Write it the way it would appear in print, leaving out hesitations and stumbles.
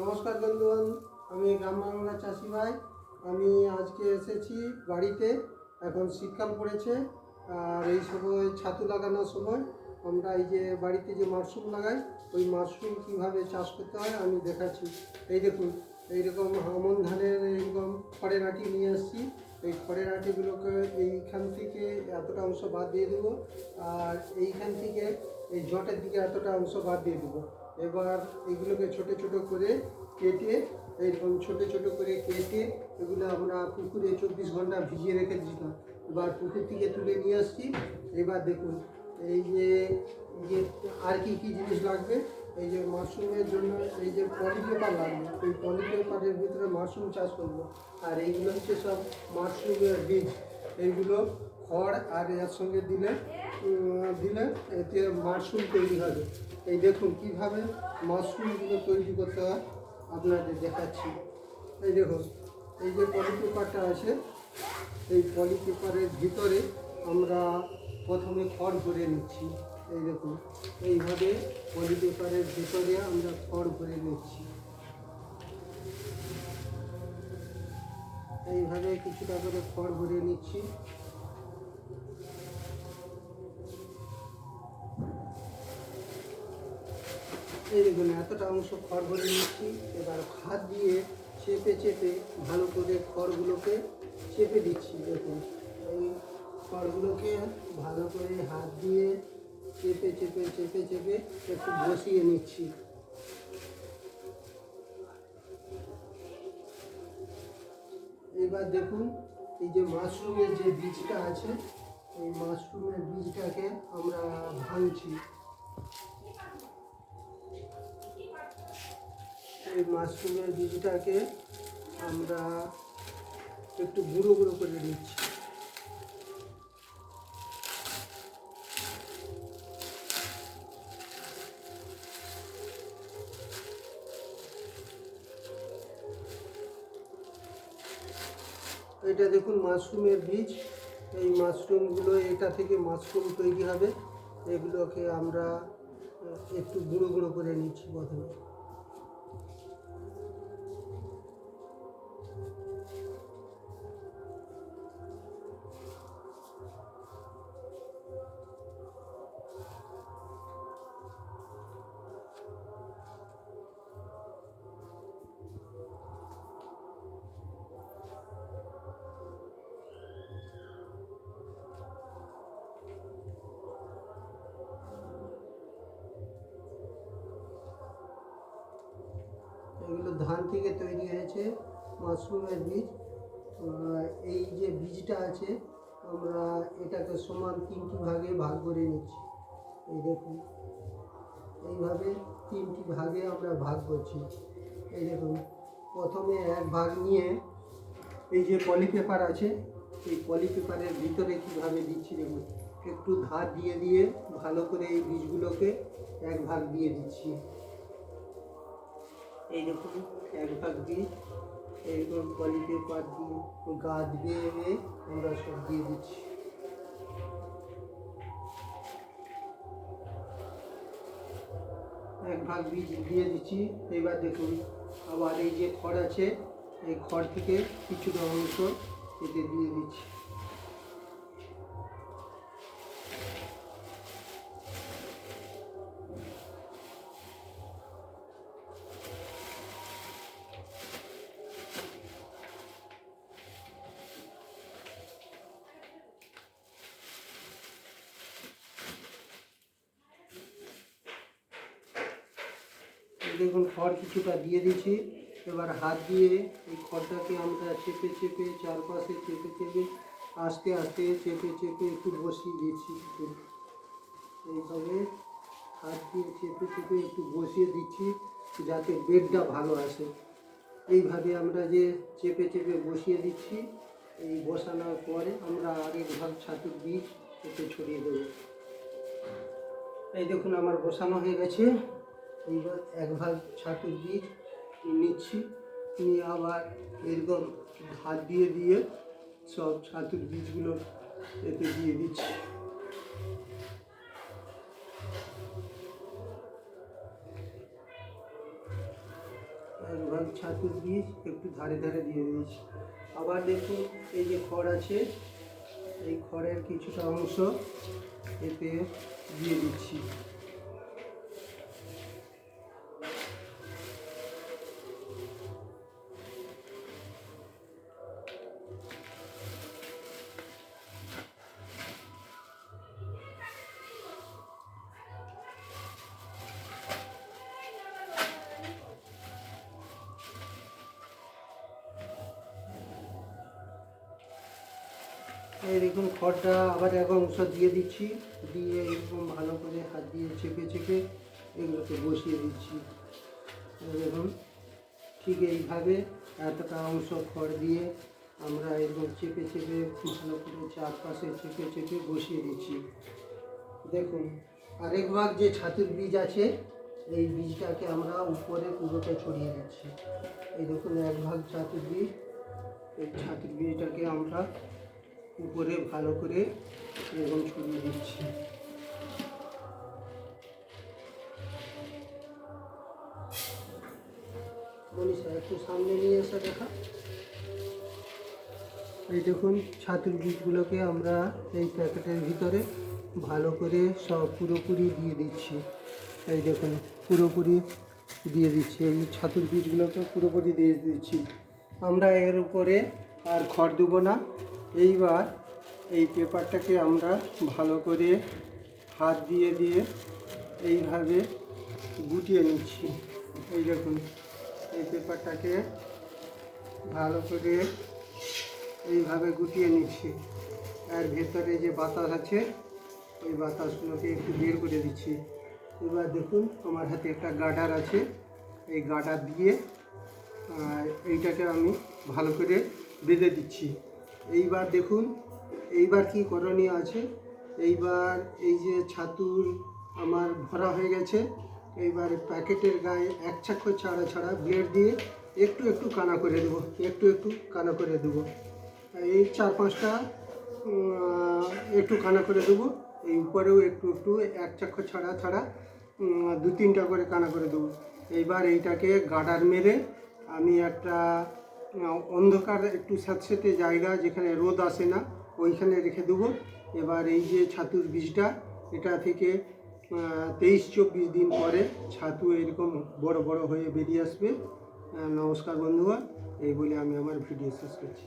নমস্কার বন্ধুগণ, আমি গ্রাম বাংলা চাষি ভাই। আমি আজকে এসেছি বাড়িতে। এখন শীতকাল পড়েছে আর এই সময় ছাতু লাগানোর সময় আমরা এই যে বাড়িতে যে মাশরুম লাগাই, ওই মাশরুম কীভাবে চাষ করতে হয় আমি দেখাচ্ছি। এই দেখুন, এইরকম আমন ধানের এইরকম খড়ের আঁটি নিয়ে এসেছি। এই খড়ের আঁটিগুলোকে এইখান থেকে এতটা অংশ বাদ দিয়ে দেবো, আর এইখান থেকে এই জটের দিকে এতটা অংশ বাদ দিয়ে দেবো। এবার এগুলোকে ছোট ছোট করে কেটে, এইরকম ছোট ছোট করে কেটে এগুলো আমরা পুকুরে 24 ঘন্টা ভিজিয়ে রেখে দিতাম। এবার পুকুর থেকে তুলে নিয়ে আসছি। এবার দেখুন, এই যে আর কি কি জিনিস লাগবে। এই যে মাশরুমের জন্য এই যে পলিপেপার লাগবে, এই পলিপেপারের ভিতরে মাশরুম চাষ করবো। আর এইগুলো হচ্ছে সব মাশরুমের বীজ। এইগুলো খড় আর এর সঙ্গে দিলে এতে মাশরুম তৈরি হবে। এই দেখুন কীভাবে মাশরুমগুলো তৈরি করতে হয় আপনাদের দেখাচ্ছি। এই দেখুন, এই যে পলিপেপারটা আছে, এই পলিপেপারের ভিতরে আমরা প্রথমে খড় ভরে নিচ্ছি। এই দেখুন, এইভাবে পলিপেপারের ভিতরে আমরা খড় ভরে নিচ্ছি। এইভাবে কিছুটা করে খড় ভরে নিচ্ছি। এই দেখুন, এতটা অংশ খড় ভরে নিচ্ছি। এবার হাত দিয়ে চেপে চেপে ভালো করে খড়গুলোকে চেপে দিচ্ছি। দেখুন, এই খড়গুলোকে ভালো করে হাত দিয়ে চেপে চেপে চেপে চেপে একটু বসিয়ে নিচ্ছি। এবার দেখুন, এই যে মাশরুমের যে বীজটা আছে, এই মাশরুমের বীজটাকে আমরা ভাঙছি। এই মাশরুমের বীজটাকে আমরা একটু গুঁড়ো গুঁড়ো করে নিচ্ছি। এটা দেখুন মাশরুমের বীজ। এই মাশরুমগুলো, এটা থেকে মাশরুম তৈরি হবে। এগুলোকে আমরা একটু গুঁড়ো গুঁড়ো করে নিচ্ছি প্রথমে। এগুলো ধান থেকে তৈরি হয়েছে মাশরুমের বীজ। এই যে বীজটা আছে, আমরা এটাকে সমান 3টি ভাগে ভাগ করে নিচ্ছি। এই দেখুন, এইভাবে 3টি ভাগে আমরা ভাগ করছি। এই দেখুন, প্রথমে এক ভাগ নিয়ে এই যে পলিপেপার আছে, এই পলিপেপারের ভিতরে কীভাবে দিচ্ছি দেখুন। একটু ধার দিয়ে দিয়ে ভালো করে এই বীজগুলোকে এক ভাগ দিয়ে দিচ্ছি। এই দেখুন, এক ভাগ বীজ এইরকম পলিপেপার দিয়ে গাছ বেয়ে আমরা সব দিয়ে দিচ্ছি। এক ভাগ বীজ দিয়ে দিচ্ছি। এবার দেখুন, আবার এই যে খড় আছে, এই খড় থেকে কিছুটা অংশ এতে দিয়ে দিচ্ছি। দেখুন, খড় কিছুটা দিয়ে দিচ্ছি। এবার হাত দিয়ে এই খড়টাকে আমরা চেপে চেপে, চারপাশে চেপে চেপে আস্তে আস্তে চেপে চেপে একটু বসিয়ে দিচ্ছি। এইভাবে হাত দিয়ে চেপে চেপে একটু বসিয়ে দিচ্ছি যাতে বেডটা ভালো আসে। এইভাবে আমরা যে চেপে চেপে বসিয়ে দিচ্ছি, এই বসানোর পরে আমরা আরেক ভাগ ছাতুর বীজ এতে ছড়িয়ে দেবো। এই দেখুন, আমার বসানো হয়ে গেছে। এইবার এক ভাগ ছাতুর বীজ নিচ্ছি, নিয়ে আবার এরকম হাত দিয়ে দিয়ে সব ছাতুর বীজগুলো এতে দিয়ে দিচ্ছি। এক ভাগ ছাতুর বীজ একটু ধারে ধারে দিয়ে দিয়েছি। আবার দেখুন এই যে খড় আছে, এই খড়ের কিছুটা অংশ এতে দিয়ে দিচ্ছি। এই দেখুন খড়টা আবার এক অংশ দিয়ে দিচ্ছি, দিয়ে এরকম ভালো করে হাত দিয়ে চেপে চেপে এগুলোকে বসিয়ে দিচ্ছি। দেখুন ঠিক এইভাবে এতটা অংশ খড় দিয়ে আমরা এরকম চেপে চেপে ভালো করে চারপাশে চেপে চেপে বসিয়ে দিচ্ছি। দেখুন আরেক ভাগ যে ছাতুর বীজ আছে, এই বীজটাকে আমরা উপরে পুরোটা ছড়িয়ে দিচ্ছি। এই দেখুন এক ভাগ ছাতুর বীজ, এই ছাতুর বীজটাকে আমরা উপরে ভালো করে এরকম ছড়িয়ে দিচ্ছি। মনীষা একটু সামনে নিয়ে এসে দেখা। এই দেখুন ছাতুর বীজগুলোকে আমরা এই প্যাকেটের ভিতরে ভালো করে সব পুরোপুরি দিয়ে দিচ্ছি। এই দেখুন পুরোপুরি দিয়ে দিচ্ছি, এই ছাতুর বীজগুলোকে পুরোপুরি দিয়ে দিচ্ছি। আমরা এর উপরে আর খড় দেবো না। এইবার এই পেপারটাকে আমরা ভালো করে হাত দিয়ে দিয়ে এইভাবে গুটিয়ে নিচ্ছি। এই দেখুন এই পেপারটাকে ভালো করে এইভাবে গুটিয়ে নিচ্ছি। এর ভেতরে যে বাতাস আছে ওই বাতাসগুলোকে একটু বের করে দিচ্ছি। এবার দেখুন আমার হাতে একটা গার্ডার আছে, এই গার্ডার দিয়ে এইটাকে আমি ভালো করে বেঁধে দিচ্ছি। এইবার দেখুন এইবার কি করণীয় আছে, এইবার এই যে ছাতুর আমার ভরা হয়ে গেছে, এইবার প্যাকেটের গায়ে এক চাক্ষ ছাড়া ছাড়া ব্লেড দিয়ে একটু একটু কানা করে দেবো, একটু একটু কানা করে দেবো। এই 4-5টা একটু কানা করে দেবো। এই উপরেও একটু একটু এক চাক্ষ ছাড়া ছাড়া 2-3টা করে কানা করে দেবো। এইবার এইটাকে গার্ডার মেরে আমি একটা অন্ধকার একটু স্যাঁতসেঁতে জায়গা যেখানে রোদ আসে না ওইখানে রেখে দেবো। এবার এই যে ছাতুর বীজটা, এটা থেকে 23-24 দিন পরে ছাতু এরকম বড় বড় হয়ে বেরিয়ে আসবে। নমস্কার বন্ধুগণ, এই বলে আমি আমার ভিডিও শেষ করছি।